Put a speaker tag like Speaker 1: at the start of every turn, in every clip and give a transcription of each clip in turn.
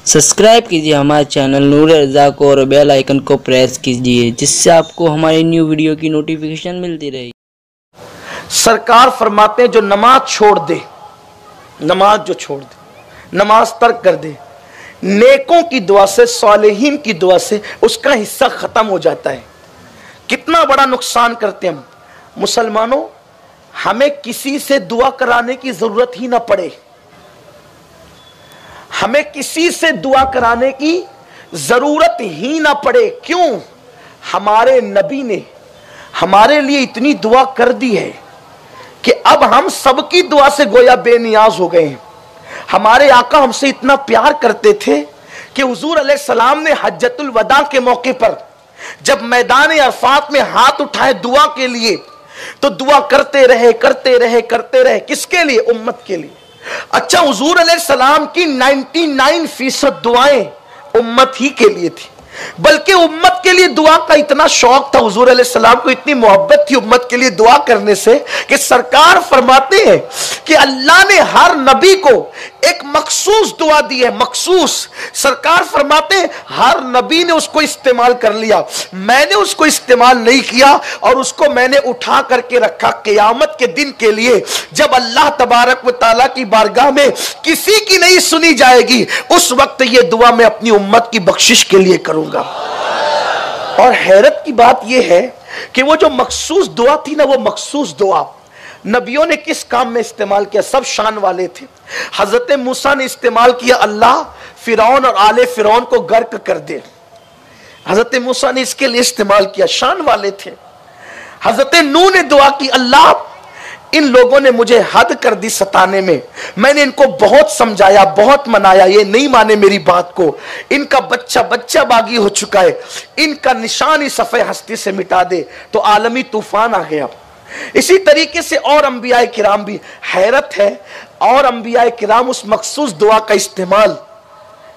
Speaker 1: Subscribe कीजिए हमारे channel नूर रज़ा को और बेल आइकन को प्रेस कीजिए जिससे आपको हमारी न्यू वीडियो की नोटिफिकेशन मिलती रहे।
Speaker 2: सरकार फरमाते हैं जो नमाज छोड़ दे, नमाज जो छोड़ दे, नमाज तर्क कर दे, नेकों की दुआ से, सालेहीन की दुआ से उसका हिस्सा खत्म हो जाता है। कितना बड़ा नुकसान करते हैं हम मुसलमानों। हमें किसी से दुआ कराने की जरूरत ही ना पड़े, हमें किसी से दुआ कराने की जरूरत ही ना पड़े। क्यों? हमारे नबी ने हमारे लिए इतनी दुआ कर दी है कि अब हम सबकी दुआ से गोया बेनियाज हो गए हैं। हमारे आका हमसे इतना प्यार करते थे कि हुजूर अलैहिस्सलाम ने हज्जतुल वदा के मौके पर जब मैदान अरफात में हाथ उठाए दुआ के लिए, तो दुआ करते रहे करते रहे करते रहे। किसके लिए? उम्मत के लिए। अच्छा, हुजूर अलैहिस्सलाम की 99% दुआएं उम्मत ही के लिए थी, बल्कि उम्मत के लिए दुआ का इतना शौक था, हुजूर अलैहिस्सलाम को इतनी मोहब्बत थी उम्मत के लिए दुआ करने से कि सरकार फरमाते हैं कि अल्लाह ने हर नबी को एक मखसूस दुआ दी है, मखसूस। सरकार फरमाते हैं हर नबी ने उसको इस्तेमाल कर लिया, मैंने उसको इस्तेमाल नहीं किया और उसको मैंने उठा करके रखा क़यामत के दिन के लिए, जब अल्लाह तबारक व तआला की बारगाह में किसी की नहीं सुनी जाएगी, उस वक्त ये दुआ मैं अपनी उम्मत की बख्शिश के लिए करूंगा। और हैरत की बात यह है कि वो जो मखसूस दुआ थी ना, वो मखसूस दुआ नबियों ने किस काम में इस्तेमाल किया? सब शान वाले थे। हजरत मूसा ने इस्तेमाल किया, अल्लाह फिरौन और आले फिरौन को गर्क कर दे। हजरत मूसा ने इसके लिए इस्तेमाल किया, शान वाले थे। हजरत नूह ने दुआ की, अल्लाह इन लोगों ने मुझे हद कर दी सताने में, मैंने इनको बहुत समझाया, बहुत मनाया, ये नहीं माने मेरी बात को, इनका बच्चा बच्चा बागी हो चुका है, इनका निशान ही सफ़े हस्ती से मिटा दे। तो आलमी तूफान आ गया। इसी तरीके से और अंबिया किराम भी। हैरत है, और अंबिया किराम उस मखसूस दुआ का इस्तेमाल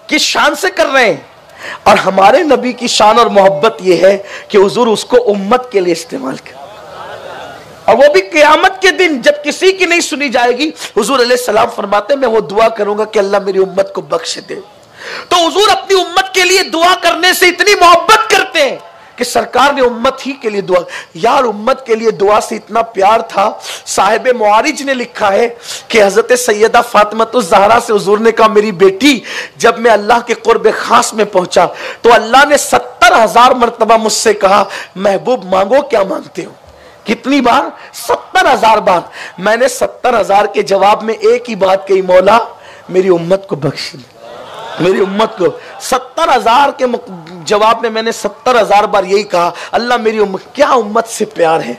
Speaker 2: किस शान से कर रहे हैं, और हमारे नबी की शान और मोहब्बत यह है कि हुजूर उसको उम्मत के लिए इस्तेमाल कर, और वो भी क़यामत के दिन जब किसी की नहीं सुनी जाएगी। हुजूर अलैहिस्सलाम फरमाते हैं मैं वो दुआ करूंगा कि अल्लाह मेरी उम्मत को बख्श दे। तो हुजूर अपनी उम्मत के लिए दुआ करने से इतनी मोहब्बत करते हैं कि सरकार ने उम्मत ही के लिए दुआ। यार, उम्मत के लिए दुआ से इतना प्यार था, साहिब मुआरिज ने लिखा है कि हजरत सैयदा फातिमातुज़ ज़हरा से हुजूर ने कहा, मेरी बेटी, जब मैं अल्लाह के कुर्ब खास में पहुंचा तो अल्लाह ने 70,000 मरतबा मुझसे कहा, महबूब मांगो क्या मांगते हो? कितनी बार? 70,000 बार। मैंने 70,000 के जवाब में एक ही बात कही, मौला मेरी उम्मत को बख्श दे, मेरी उम्मत को। 70,000 के जवाब में मैंने 70,000 बार यही कहा, अल्लाह मेरी उम्मत। क्या उम्मत से प्यार है।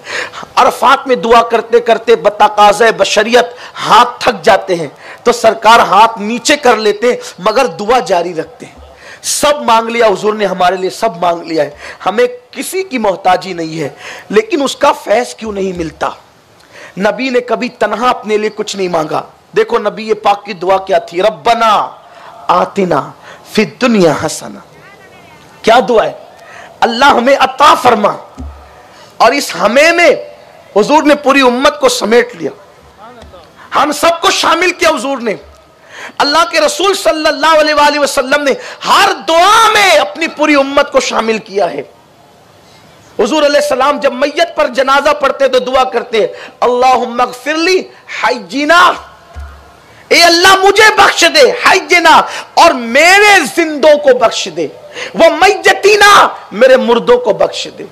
Speaker 2: अरफात में दुआ करते करते बतकाज़े बशरियत हाथ थक जाते हैं तो सरकार हाथ नीचे कर लेते हैं, मगर दुआ जारी रखते हैं। सब मांग लिया हुजूर ने हमारे लिए, सब मांग लिया है, हमें किसी की मोहताजी नहीं है, लेकिन उसका फैज़ क्यों नहीं मिलता? नबी ने कभी तन्हा अपने लिए कुछ नहीं मांगा। देखो नबी ये पाक की दुआ क्या थी, रब्बना आतिना फिद दुनिया हसना। क्या दुआ है? अल्लाह हमें अता फरमा। और इस हमें में हुजूर ने पूरी उम्मत को समेट लिया, हम सबको शामिल किया हुजूर ने। अल्लाह के रसूल सल्लल्लाहु अलैहि वसल्लम ने हर दुआ में अपनी पूरी उम्मत को शामिल किया है। हुजूर अलैहिस्सलाम जब मैयत पर जनाजा पढ़ते तो दुआ करते, अल्लाहुम्मा ग़फ़िरली हाय्यिना, ए अल्लाह मुझे बख्श दे, हाय्यिना, और मेरे जिंदों को बख्श दे, वह मैयतीना, मेरे मुर्दों को बख्श दे,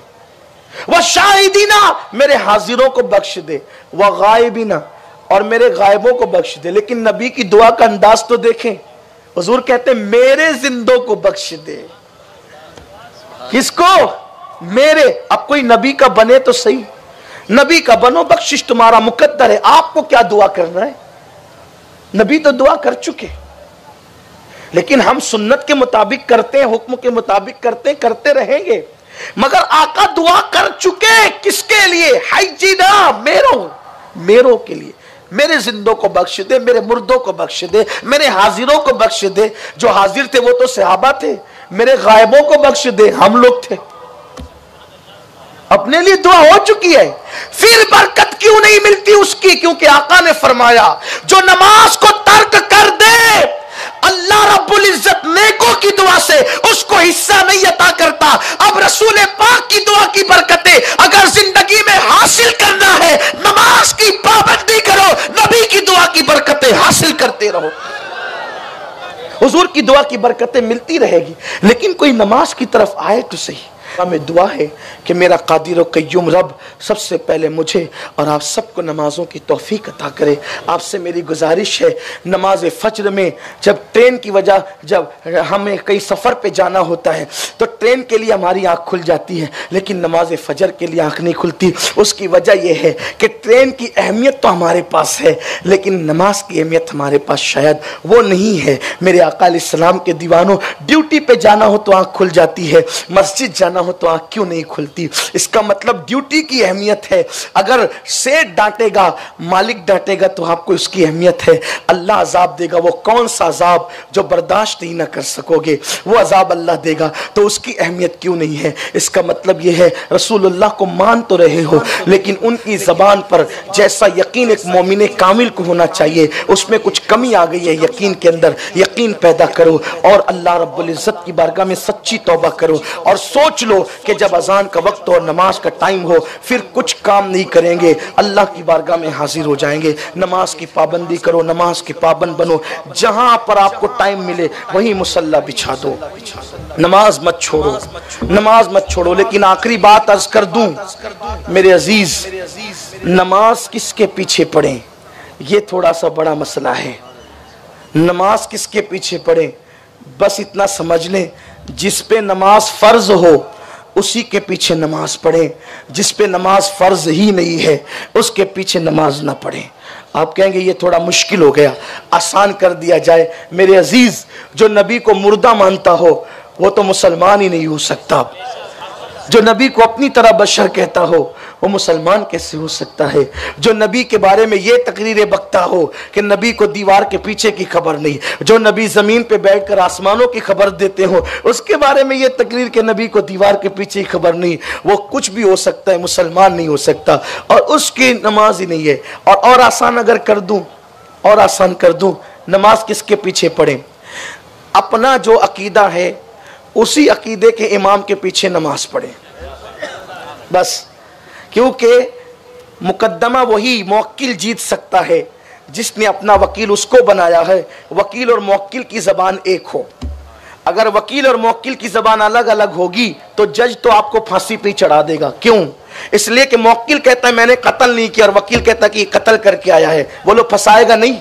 Speaker 2: वह शाहिदीना, मेरे हाजिरों को बख्श दे, वह गायबीना, और मेरे गायबों को बख्श दे। लेकिन नबी की दुआ का अंदाज तो देखें, हुजूर कहते मेरे जिंदों को बख्श दे। किसको? मेरे। अब कोई नबी का बने तो सही, नबी का बनो, बख्शिश तुम्हारा मुकद्दर है, आपको क्या दुआ करना है? नबी तो दुआ कर चुके, लेकिन हम सुन्नत के मुताबिक करते हैं, हुक्म के मुताबिक करते हैं, करते रहेंगे। मगर आका दुआ कर चुके, किसके लिए? हाय्यिना, मेरों के लिए, मेरे जिंदों को बख्श दे, मेरे मुर्दों को बख्श दे, मेरे हाजिरों को बख्श दे। जो हाजिर थे वो तो सहाबा थे, मेरे गायबों को बख्श दे, हम लोग थे। अपने लिए दुआ हो चुकी है, फिर बरकत क्यों नहीं मिलती उसकी? क्योंकि आका ने फरमाया जो नमाज को तर्क कर दे, अल्लाह रब्बुल इज्जत नेक की दुआ से उसको हिस्सा नहीं अता करता। अब रसूल पाक की दुआ की बरकतें अगर जिंदगी में हासिल करना है, नमाज की पाबंदी करो, नबी की दुआ की बरकतें हासिल करते रहो। हुजूर की दुआ की बरकतें मिलती रहेगी, लेकिन कोई नमाज की तरफ आए तो सही। हमें दुआ है कि मेरा कादिर व कय्यूम रब सबसे पहले मुझे और आप सबको नमाजों की तौफीक अता करे। आपसे मेरी गुजारिश है, नमाज फज्र में जब ट्रेन की वजह, जब हमें कई सफ़र पे जाना होता है तो ट्रेन के लिए हमारी आँख खुल जाती है, लेकिन नमाज फजर के लिए आँख नहीं खुलती। उसकी वजह यह है कि ट्रेन की अहमियत तो हमारे पास है, लेकिन नमाज की अहमियत हमारे पास शायद वो नहीं है। मेरे आका अलैहिस्सलाम के दीवानों, ड्यूटी पे जाना हो तो आँख खुल जाती है, मस्जिद जाना हो तो आँख क्यों नहीं खुलती? इसका मतलब ड्यूटी की अहमियत है। अगर सेठ डांटेगा, मालिक डांटेगा तो आपको उसकी अहमियत है। अल्लाह अजाब देगा, वो कौन सा अजाब जो बर्दाश्त ही ना कर सकोगे, वो अजाब अल्लाह देगा, तो उसकी अहमियत क्यों नहीं है? इसका मतलब यह है रसूलुल्लाह को मान तो रहे हो, लेकिन उनकी जबान पर जैसा यकीन एक मोमिन कामिल को होना चाहिए, उसमें कुछ कमी आ गई है यकीन के अंदर। यकीन पैदा करो और अल्लाह रब्बुल इज्जत की बारगाह में सच्ची तौबा करो और सोच लो कि जब अजान का वक्त हो और नमाज का टाइम हो फिर कुछ काम नहीं करेंगे, अल्लाह की बारगाह में हाजिर हो जाएंगे। नमाज की पाबंदी करो, नमाज के पाबंद बनो। जहां पर आपको टाइम मिले वहीं मुसल्ला बिछा दो, नमाज मत छोड़ो, नमाज मत छोड़ो। लेकिन आखिरी बात अर्ज कर दूं मेरे अजीज, नमाज किसके पीछे पढ़ें, ये थोड़ा सा बड़ा मसला है। नमाज किसके पीछे पढ़ें, बस इतना समझ लें, जिस पे नमाज फर्ज हो उसी के पीछे नमाज पढ़ें, जिस पे नमाज फर्ज ही नहीं है उसके पीछे नमाज ना पढ़ें। आप कहेंगे ये थोड़ा मुश्किल हो गया, आसान कर दिया जाए। मेरे अजीज, जो नबी को मुर्दा मानता हो वो तो मुसलमान ही नहीं हो सकता। जो नबी को अपनी तरह बशर कहता हो वो मुसलमान कैसे हो सकता है? जो नबी के बारे में ये तकरीरें बकता हो कि नबी को दीवार के पीछे की खबर नहीं, जो नबी जमीन पे बैठकर आसमानों की खबर देते हो उसके बारे में ये तकरीर के नबी को दीवार के पीछे की खबर नहीं, वो कुछ भी हो सकता है, मुसलमान नहीं हो सकता, और उसकी नमाज ही नहीं है। और आसान अगर कर दूं, और आसान कर दूं, नमाज किसके पीछे पढ़ें? अपना जो अकीदा है उसी अकीदे के इमाम के पीछे नमाज पढ़े बस, क्योंकि मुकद्दमा वही मुवक्किल जीत सकता है जिसने अपना वकील उसको बनाया है। वकील और मुवक्किल की जबान एक हो। अगर वकील और मुवक्किल की जबान अलग अलग होगी तो जज तो आपको फांसी पे चढ़ा देगा। क्यों? इसलिए कि मुवक्किल कहता है मैंने कत्ल नहीं किया और वकील कहता है कि कत्ल करके आया है, वो लोग फंसाएगा नहीं।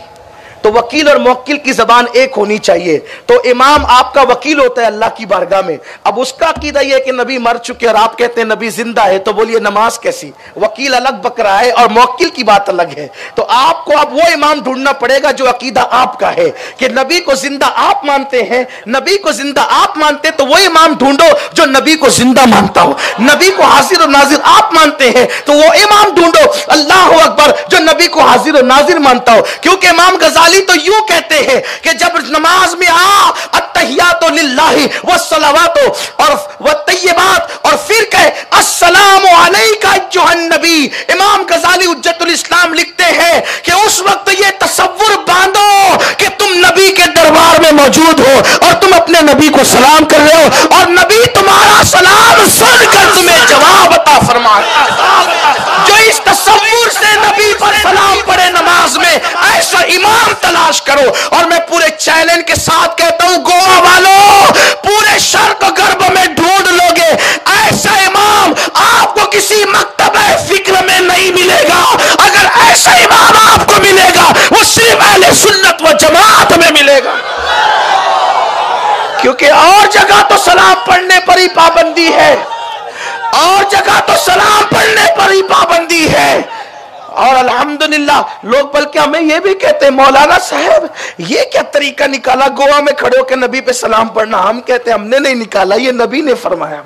Speaker 2: तो वकील और मुवक्किल की जबान एक होनी चाहिए। तो इमाम आपका वकील होता है अल्लाह की बारगाह में। अब उसका अकीदा यह है कि नबी मर चुके और आप कहते हैं नबी जिंदा है, तो बोलिए नमाज कैसी? वकील अलग बक रहा है और मुवक्किल की बात अलग है। तो आपको अब वो इमाम ढूंढना पड़ेगा जो अकीदा आपका है कि नबी को जिंदा आप मानते हैं, नबी को जिंदा आप मानते, तो वो इमाम ढूंढो जो नबी को जिंदा मानता हो। नबी को हाजिर और नाजिर आप मानते हैं तो वो इमाम ढूंढो, अल्लाह अकबर, जो नबी को हाजिर और नाजिर मानता हो। क्योंकि इमाम गजाली तो यूं कहते हैं कि जब नमाज में अत्तहियातु लिल्लाहि वस्सलावातु और वत्तय्यिबात और फिर कहे अस्सलामु अलैका अय्युहन नबी, इमाम गजाली हुज्जतुल इस्लाम लिखते हैं कि उस वक्त ये तसव्वुर बांधो कि तुम नबी के दरबार में मौजूद हो और तुम अपने नबी को सलाम कर रहे हो और नबी तुम्हारा सलाम सुनकर तुम्हें जवाब अता फरमाता। जो इस तसव्वुर से नबी पर सलाम पढ़े नमाज में, ऐसा इमाम तलाश करो। और मैं पूरे चैलेंज के साथ कहता हूं, गोवा वालों, पूरे शर्क गर्भ में ढूंढ लोगे ऐसा इमाम आपको किसी मकतबे फिक्र में नहीं मिलेगा। अगर ऐसा इमाम आपको मिलेगा वो सिर्फ अहले सुन्नत व जमात में मिलेगा। क्योंकि और जगह तो सलाम पढ़ने पर ही पाबंदी है, और जगह तो सलाम पढ़ने पर ही पाबंदी है। और अल्हम्दुलिल्लाह लोग बल्कि हमें यह भी कहते हैं, मौलाना साहब ये क्या तरीका निकाला गोवा में खड़े होकर नबी पे सलाम पढ़ना? हम कहते हैं हमने नहीं निकाला, ये नबी ने फरमाया।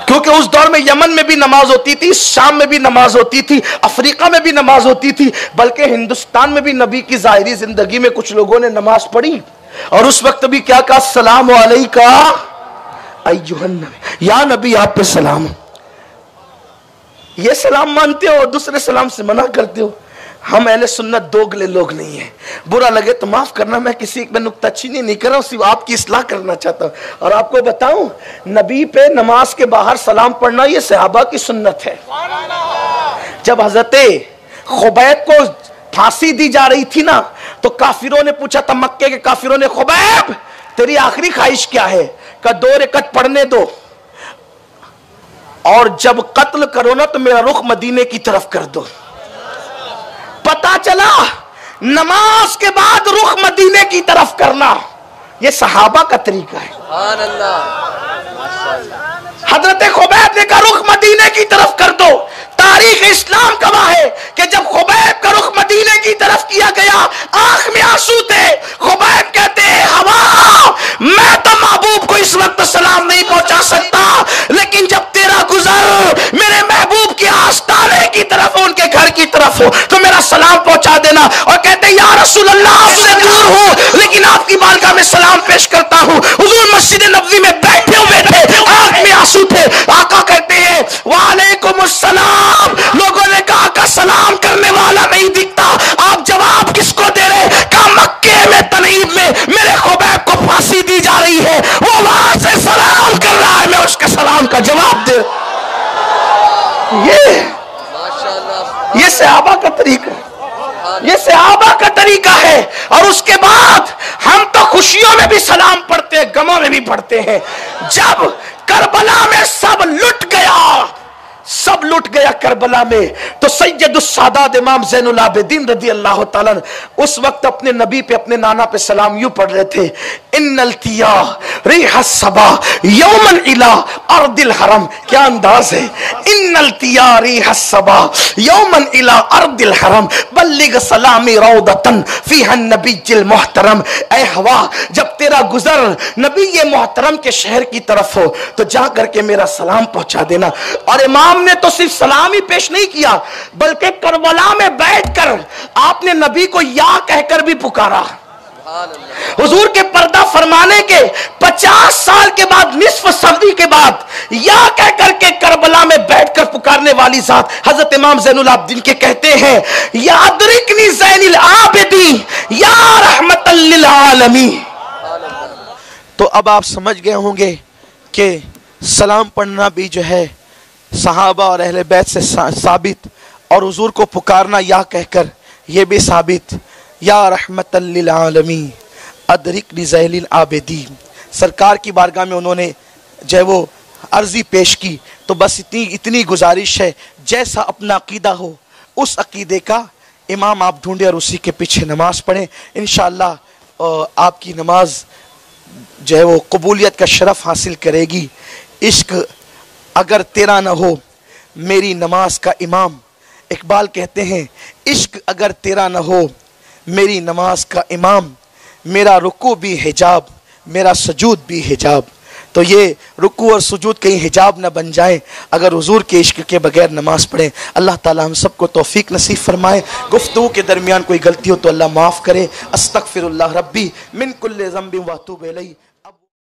Speaker 2: क्योंकि उस दौर में यमन में भी नमाज होती थी, शाम में भी नमाज होती थी, अफ्रीका में भी नमाज होती थी, बल्कि हिंदुस्तान में भी नबी की जाहिरी जिंदगी में कुछ लोगों ने नमाज पढ़ी और उस वक्त भी क्या कहा? सलाम अलैका अय्युहन नबी, या नबी आप पे सलाम। ये सलाम मानते हो और दूसरे सलाम से मना करते हो। हम अहले सुन्नत दोगले लोग नहीं है। बुरा लगे तो माफ करना, मैं किसी में नुक्ताचीनी नहीं कर रहा हूं, सिर्फ आपकी इस्लाह करना चाहता हूं। और आपको बताऊं, नबी पे नमाज के बाहर सलाम पढ़ना ये सहाबा की सुन्नत है। जब हजरत खुबैब को फांसी दी जा रही थी ना, तो काफिरों ने पूछा था, मक्के के काफिरों ने, खुबैब तेरी आखिरी ख्वाहिश क्या है? का 2 रकअत पढ़ने दो, और जब कत्ल करो ना तो मेरा रुख मदीने की तरफ कर दो। पता चला नमाज के बाद रुख मदीने की तरफ करना ये सहाबा का तरीका है। हजरत खुबैब ने कहा रुख मदीने की तरफ कर दो। तारीख इस्लाम गवाह है कि जब खुबैब का रुख मदीने की तरफ किया गया, आंख में आंसू थे। खुबैब कहते हैं, हवा मैं तो महबूब को इस वक्त सलाम नहीं पहुंचा सकता, लेकिन जब तेरा गुजर मेरे महबूब के आस्ताने की तरफ हो, उनके घर की तरफ हो, तो मेरा सलाम पहुंचा देना। और कहते हैं, या रसूल अल्लाह आपसे दूर हूं लेकिन आपकी बारगाह में सलाम पेश करता हूं। हुजूर मस्जिद नबवी में बैठे हुए थे, आंख में आंसू थे। आका कहते हैं, वालेकुम अस्सलाम। लोगों ने कहा का सलाम करने वाला नहीं दिखता, आप जवाब किसको दे रहे? कहा मक्के में तनईब में मेरे खुबैब को फांसी दी जा रही है, वो वहां से सलाम कर रहा है, मैं उसके सलाम का जवाब दे। ये सहाबा का तरीका है, ये सहाबा का तरीका है। और उसके बाद हम तो खुशियों में भी सलाम पढ़ते हैं, गमों में भी पढ़ते हैं। जब करबला में सब लुट गया करबला में, तो सैयदुस सादात इमाम ज़ैनुल आबिदीन रज़ी अल्लाह ताला उस वक्त अपने नबी पे, अपने नाना पे सलाम यूं पढ़ रहे थे, इन्नल तिया रिह सबा यौमन इला अर्दिल हरम। क्या अंदाज है, इन्नल तिया रिह सबा यौमन इला अर्दिल हरम बल्लिग सलामी रौदतन फीहा नबीजिल मुहतरम। ऐ हवा, जब तेरा गुजर नबी ये मोहतरम के शहर की तरफ हो तो जा करके मेरा सलाम पहुंचा देना। और इमाम ने तो सिर्फ सलाम ही पेश नहीं किया, बल्कि करबला में बैठकर आपने नबी को या कहकर भी पुकारा। हुजूर के पर्दा फरमाने के 50 साल के बाद, निस्फ सदी के बाद, या कहकर के करबला में बैठकर पुकारने वाली जात हजरत इमाम ज़ैनुल आबिदीन के कहते हैं, या अदरिकनी ज़ैनुल आबिदीन या रहमतल लिल आलमीन। तो अब आप समझ गए होंगे कि सलाम पढ़ना भी जो है सहाबा और अहले बैत से साबित, और हुजूर को पुकारना या कहकर यह भी साबित। या रहमतल लिल आलमीन अदरिकनी ज़ैनुल आबिदीन। सरकार की बारगाह में उन्होंने जो वो अर्जी पेश की, तो बस इतनी गुजारिश है, जैसा अपना अकीदा हो उस अकीदे का इमाम आप ढूंढे और उसी के पीछे नमाज पढ़ें। इंशाअल्लाह आपकी नमाज जो है वो कबूलियत का शरफ हासिल करेगी। इश्क अगर तेरा न हो मेरी नमाज का इमाम। इकबाल कहते हैं, इश्क अगर तेरा न हो मेरी नमाज का इमाम, मेरा रुकू भी हिजाब मेरा सजूद भी हिजाब। तो ये रुकू और सुजूद कहीं हिजाब न बन जाए अगर हुजूर के इश्क के बगैर नमाज पढ़ें। अल्लाह ताला हम सबको तौफीक नसीब फरमाए। गुफ्तगू के दरमियान कोई गलती हो तो अल्लाह माफ़ करे। अस्तगफिरुल्लाह रब्बी मिन कुल्लि ज़ंबिन व अतूबु इलैहि।